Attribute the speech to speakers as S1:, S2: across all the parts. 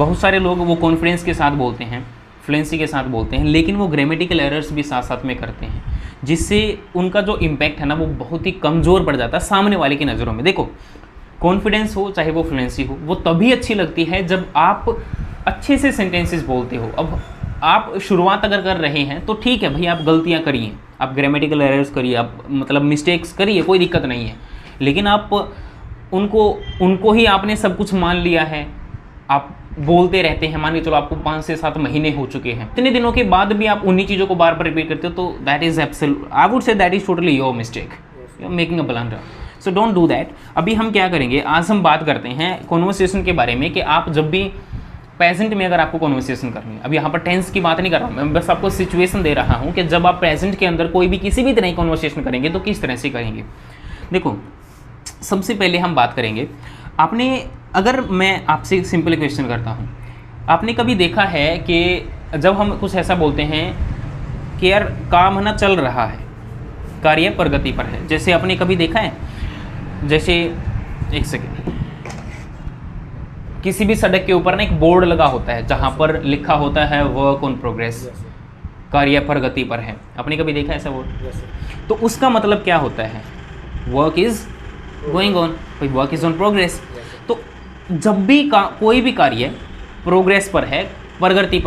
S1: बहुत सारे लोग वो कॉन्फिडेंस के साथ बोलते हैं, फ्लुएंसी के साथ बोलते हैं, लेकिन वो ग्रामेटिकल एरर्स भी साथ साथ में करते हैं, जिससे उनका जो इम्पैक्ट है ना वो बहुत ही कमज़ोर पड़ जाता है सामने वाले की नज़रों में। देखो, कॉन्फिडेंस हो चाहे वो फ्लुएंसी हो, वो तभी अच्छी लगती है जब आप अच्छे से सेंटेंसेस बोलते हो। अब आप शुरुआत अगर कर रहे हैं तो ठीक है भाई, आप गलतियाँ करिए, आप ग्रामेटिकल एरर्स करिए, आप मतलब मिस्टेक्स करिए, कोई दिक्कत नहीं है, लेकिन आप उनको ही आपने सब कुछ मान लिया है, आप बोलते रहते हैं, मान के चलो आपको 5 से 7 महीने हो चुके हैं, इतने दिनों के बाद भी आप उन्हीं चीज़ों को बार बार रिपीट करते हो, तो that is absolute, I would say that is totally your mistake, you are making a blunder, so don't do that. अभी हम क्या करेंगे, आज हम बात करते हैं कॉन्वर्सेशन के बारे में, कि आप जब भी प्रेजेंट में अगर आपको कॉन्वर्सेशन करनी है, अभी यहाँ पर टेंस की बात नहीं कर रहा हूँ मैं, बस आपको सिचुएशन दे रहा हूँ कि जब आप प्रेजेंट के अंदर कोई भी किसी भी तरह की कॉन्वर्सेशन करेंगे तो किस तरह से करेंगे। देखो, सबसे पहले हम बात करेंगे, आपने, अगर मैं आपसे सिंपल क्वेश्चन करता हूँ, आपने कभी देखा है कि जब हम कुछ ऐसा बोलते हैं कि यार काम है ना चल रहा है, कार्य प्रगति पर है, जैसे आपने कभी देखा है, जैसे एक सेकेंड, किसी भी सड़क के ऊपर ना एक बोर्ड लगा होता है जहाँ पर लिखा होता है वर्क ऑन प्रोग्रेस, कार्य प्रगति पर है, आपने कभी देखा है ऐसा बोर्ड? तो उसका मतलब क्या होता है, work is going on, work is on progress. तो जब भी कोई भी कार्य प्रोग्रेस पर है, प्रगति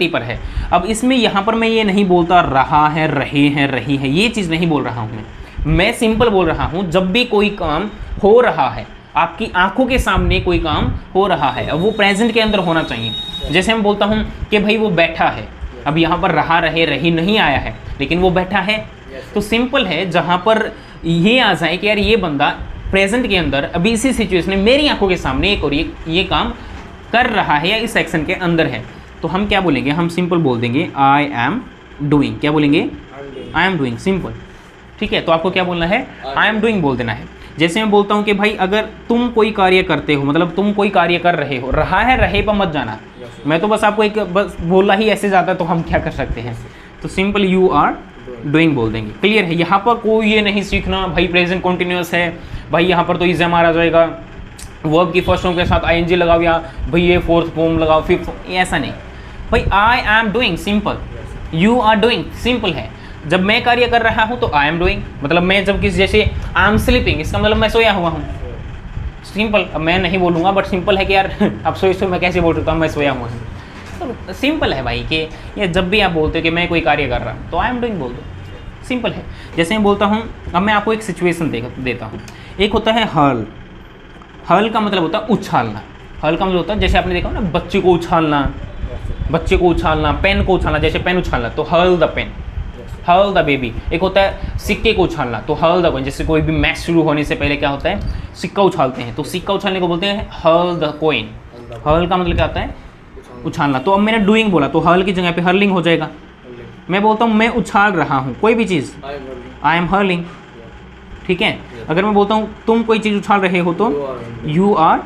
S1: पर है। अब इसमें यहाँ पर मैं ये नहीं बोलता रहा है, रहे हैं, रही है, ये चीज़ नहीं बोल रहा हूँ मैं सिंपल बोल रहा हूँ जब भी कोई काम हो रहा है, आपकी आंखों के सामने कोई काम हो रहा है, अब वो प्रेजेंट के अंदर होना चाहिए। जैसे मैं बोलता हूँ कि भाई वो बैठा है, अब यहाँ पर रहा, रहे, रही नहीं आया है, लेकिन वो बैठा है, तो सिंपल है जहाँ पर ये आ जाए कि यार ये बंदा प्रेजेंट के अंदर अभी इसी सिचुएशन में मेरी आंखों के सामने एक और ये काम कर रहा है या इस सेक्शन के अंदर है, तो हम क्या बोलेंगे, हम सिंपल बोल देंगे आई एम डूइंग। क्या बोलेंगे? आई एम डूइंग, सिंपल, ठीक है। तो आपको क्या बोलना है? आई एम डूइंग बोल देना है। जैसे मैं बोलता हूँ कि भाई अगर तुम कोई कार्य करते हो, मतलब तुम कोई कार्य कर रहे हो, रहा है, रहे पर मत जाना, मैं तो बस आपको एक बस बोला ही ऐसे जाता है, तो हम क्या कर सकते हैं, तो सिंपल यू आर डूइंग बोल देंगे। क्लियर है? यहाँ पर कोई ये नहीं सीखना भाई प्रेजेंट कॉन्टिन्यूस है, भाई यहाँ पर तो इज़ मारा जाएगा, वर्ब की फर्स्ट फॉर्म के साथ आईएनजी लगाओ, या भाई ये फोर्थ फॉर्म लगाओ, फिफ्थ, ऐसा नहीं भाई। I am doing, simple, you are doing, simple है। जब मैं कार्य कर रहा हूँ तो आई एम डूइंग, मतलब मैं जब किसी, जैसे आई एम स्लीपिंग, इसका मतलब मैं सोया हुआ हूँ, सिंपल। अब मैं नहीं बोलूँगा, बट सिंपल है कि यार आप सोए मैं कैसे बोल सकता हूँ मैं सोया हुआ हूँ, तो सिंपल है भाई कि ये जब भी आप बोलते हो कि मैं कोई कार्य कर रहा हूँ तो आई एम डूइंग बोल दो, सिंपल है। जैसे मैं बोलता हूँ, अब मैं आपको एक सिचुएशन देता हूँ। एक होता है हर्ल, हर्ल का मतलब होता है उछालना, हर्ल का मतलब होता है, जैसे आपने देखा ना बच्चे को उछालना, पेन को उछालना, जैसे पेन उछालना तो hurl the pen, hurl the baby. एक होता है सिक्के को उछालना, तो हर्ल द कॉइन, जैसे कोई भी मैच शुरू होने से पहले क्या होता है, सिक्का उछालते हैं, तो सिक्का उछालने को बोलते हैं हर्ल द कॉइन। हर्ल का मतलब क्या होता है? उछालना। तो अब मैंने डूइंग बोला तो हर्ल की जगह पे हर्लिंग हो जाएगा। मैं बोलता हूँ मैं उछाल रहा हूँ कोई भी चीज़, आई एम हर्लिंग, ठीक है। अगर मैं बोलता हूँ तुम कोई चीज़ उछाल रहे हो तो यू आर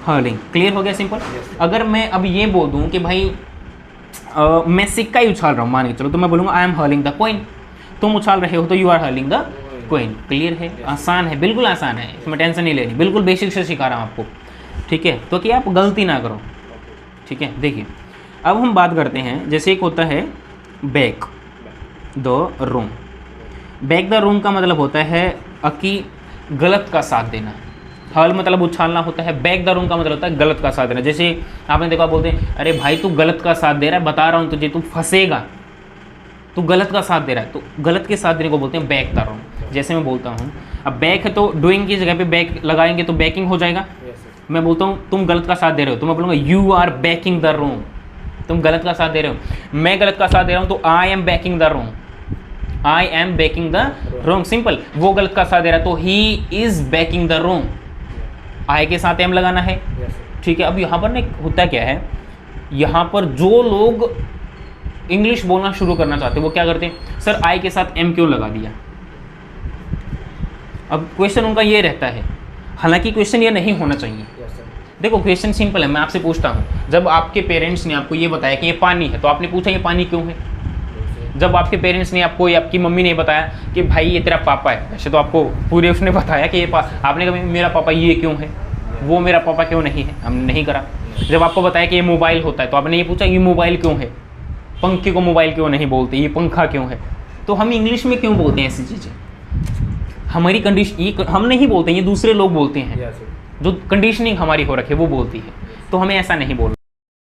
S1: हर्लिंग। क्लियर हो गया? सिंपल। अगर मैं अब ये बोल दूँ कि भाई मैं सिक्का ही उछाल रहा हूँ, मान के चलो, तो मैं बोलूँगा I am hurling the coin. तुम उछाल रहे हो तो you are hurling the coin. Clear है? आसान है, बिल्कुल आसान है, इसमें टेंशन नहीं लेनी, बिल्कुल बेसिक से सिखा रहा हूँ आपको, ठीक है, तो कि आप गलती ना करो, ठीक है। देखिए अब हम बात करते हैं, जैसे एक होता है back the room. Back the room का मतलब होता है कि गलत का साथ देना। हल मतलब उछालना होता है, बैक द रूम का मतलब होता है गलत का साथ देना। जैसे आपने देखा, बोलते हैं अरे भाई तू गलत का साथ दे रहा है, बता रहा हूँ तुझे, तू फंसेगा, तू गलत का साथ दे रहा है, तो गलत के साथ देने को बोलते हैं बैक द रूम। जैसे मैं बोलता हूँ, अब बैक है तो डूइंग की जगह पे बैक लगाएंगे तो बैकिंग हो जाएगा। मैं बोलता हूँ तुम गलत का साथ दे रहे हो, तो मैं बोलूँगा you are backing the room. तुम गलत का साथ दे रहे हो, मैं गलत का साथ दे रहा हूँ तो I am backing the room, I am backing the room. Simple. वो गलत का साथ दे रहा है तो he is backing the room, I के साथ एम लगाना है, ठीक है। अब यहाँ पर ना होता क्या है, यहाँ पर जो लोग इंग्लिश बोलना शुरू करना चाहते हैं वो क्या करते हैं, सर आई के साथ एम क्यों लगा दिया। अब क्वेश्चन उनका ये रहता है, हालांकि क्वेश्चन ये नहीं होना चाहिए। देखो क्वेश्चन सिंपल है, मैं आपसे पूछता हूँ, जब आपके पेरेंट्स ने आपको ये बताया कि ये पानी है तो आपने पूछा ये पानी क्यों है। जब आपके पेरेंट्स ने आपको, या आपकी मम्मी ने बताया कि भाई ये तेरा पापा है, वैसे तो आपको पूरे उसने बताया कि ये आपने कहा मेरा पापा ये क्यों है, वो मेरा पापा क्यों नहीं है, हमने नहीं करा। जब आपको बताया कि ये मोबाइल होता है तो आपने ये पूछा ये मोबाइल क्यों है, पंखे को मोबाइल क्यों नहीं बोलते, ये पंखा क्यों है। तो हम इंग्लिश में क्यों बोलते हैं ऐसी चीज़ें, हमारी कंडीशन, ये हम नहीं बोलते, ये दूसरे लोग बोलते हैं, जो कंडीशनिंग हमारी हो रखी है वो बोलती है। तो हमें ऐसा नहीं बोलना।